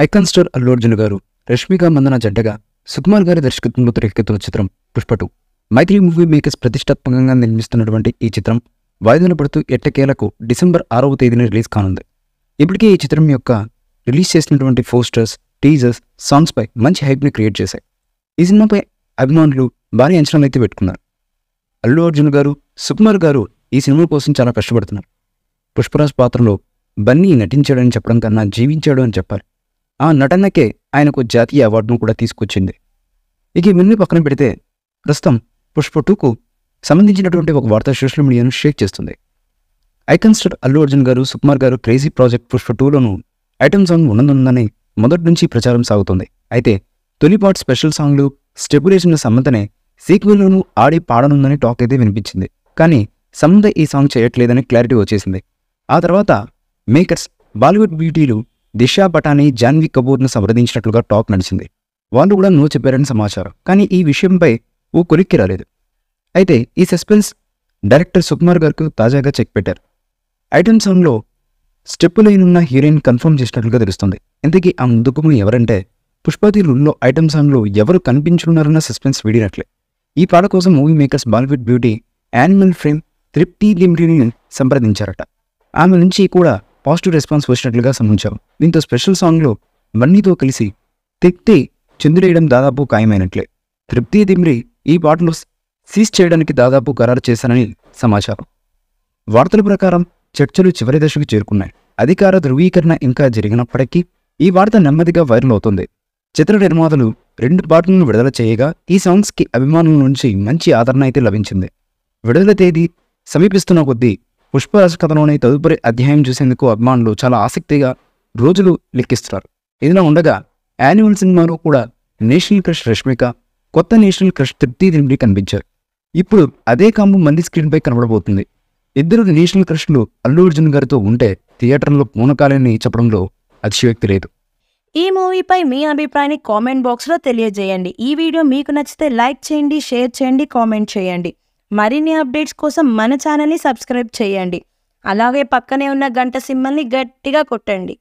Icon star Allu Arjun గారు, రష్మిక మందన జంటగా సుకుమార్ గారి దర్శకత్వంలో తెరకెక్కుతున్న చిత్రం పుష్ప 2. మైత్రి మూవీ మేకర్స్ ప్రతిష్టాత్మకంగా నిర్మిస్తున్నటువంటి ఈ చిత్రం వాయిదాలు పడుతూ ఎట్టకేలకు డిసెంబర్ 6వ తేదీన రిలీజ్ కానుంది. ఇప్పటికే ఈ చిత్రం యొక్క రిలీజ్ చేసినటువంటి పోస్టర్స్, టీజర్స్, సాంగ్స్పై మంచి హైప్ని క్రియేట్ చేశాయి. ఈ సినిమాపై అభిమానులు భారీ అంచనాలు అయితే పెట్టుకున్నారు. అల్లు అర్జున్ గారు, సుకుమార్ గారు ఈ సినిమా కోసం చాలా కష్టపడుతున్నారు. పుష్పరాజ్ పాత్రలో బన్నీ నటించాడని చెప్పడం కన్నా జీవించాడు అని చెప్పాలి. ఆ నటనకే ఆయనకు జాతీయ అవార్డును కూడా తీసుకొచ్చింది. ఇక ఇవన్నీ పక్కన పెడితే ప్రస్తుతం పుష్ప 2కు సంబంధించినటువంటి ఒక వార్త సోషల్ మీడియాను షేక్ చేస్తుంది. Icon star Allu Arjun garu, Sukumar garu crazy project Pushpa 2లోనూ ఐటమ్ సాంగ్ ఉండనుందని మొదటి నుంచి ప్రచారం సాగుతుంది. అయితే తొలి పార్ట్ స్పెషల్ సాంగ్లు, స్టెపులేషన్ల సమంతనే సీక్వెల్లోనూ ఆడి పాడనుందని టాక్ అయితే వినిపించింది. కానీ సమంత ఈ సాంగ్ చేయట్లేదని క్లారిటీ వచ్చేసింది. ఆ తర్వాత మేకర్స్ బాలీవుడ్ బ్యూటీలు దిశా పటాని, జాన్వీ కపూర్ను సంప్రదించినట్లుగా టాక్ నడిచింది. వాళ్ళు కూడా నో చెప్పారని సమాచారం. కానీ ఈ విషయంపై ఓ కొలిక్కి రాలేదు. అయితే ఈ సస్పెన్స్ డైరెక్టర్ సుకుమార్ గారికి తాజాగా చెక్ పెట్టారు. ఐటమ్ సాంగ్లో స్టెప్ లైనున్న హీరోయిన్ కన్ఫర్మ్ చేసినట్లుగా తెలుస్తుంది. ఇంతకీ ఆ ముద్దుకుమ ఎవరంటే పుష్పతిలో ఐటమ్ సాంగ్లో ఎవరు కనిపించనున్నారన్న సస్పెన్స్ వీడినట్లే. ఈ పాట కోసం movie makers Bollywood beauty animal frame తృప్తి దిమ్రిని సంప్రదించారట. ఆమె నుంచి కూడా పాజిటివ్ రెస్పాన్స్ వచ్చినట్లుగా సమాచారం. దీంతో స్పెషల్ సాంగ్లో బన్నీతో కలిసి తిక్తి చిందులేయడం దాదాపు ఖాయమైనట్లే. తృప్తి దిమ్రి ఈ పాటలో సీజ్ చేయడానికి దాదాపు ఖరారు చేశానని సమాచారం. వార్తల ప్రకారం చర్చలు చివరి దశకు చేరుకున్నాయి. అధికార ధృవీకరణ ఇంకా జరిగినప్పటికీ ఈ వార్త నెమ్మదిగా వైరల్ అవుతుంది. చిత్ర నిర్మాతలు 2 పాటలను విడుదల చేయగా ఈ సాంగ్స్కి అభిమానుల నుంచి మంచి ఆదరణ అయితే లభించింది. విడుదల తేదీ సమీపిస్తున్న కొద్దీ పుష్పరాజ్ కథలోని తదుపరి అధ్యాయం చూసేందుకు అభిమానులు చాలా ఆసక్తిగా రోజులు లెక్కిస్తున్నారు. ఇదిలా ఉండగా యానిమల్ సినిమాలో కూడా నేషనల్ క్రష్ రష్మిక, కొత్త నేషనల్ క్రష్ తృప్తి దిమ్రి కనిపించారు. ఇప్పుడు అదే కాంబో మళ్ళీ స్క్రీన్పై కనబడబోతుంది. ఇద్దరు నేషనల్ క్రష్లు అల్లు అర్జున్ గారితో ఉంటే థియేటర్లో పూనకాలని చెప్పడంలో అతిశయోక్తి లేదు. ఈ మూవీపై మీ అభిప్రాయాన్ని కామెంట్ బాక్స్లో తెలియజేయండి. ఈ వీడియో మీకు నచ్చితే లైక్ చేయండి, షేర్ చేయండి, కామెంట్ చేయండి. మరిన్ని అప్డేట్స్ కోసం మన ఛానల్ని సబ్స్క్రైబ్ చేయండి. అలాగే పక్కనే ఉన్న గంట సింబల్ని గట్టిగా కొట్టండి.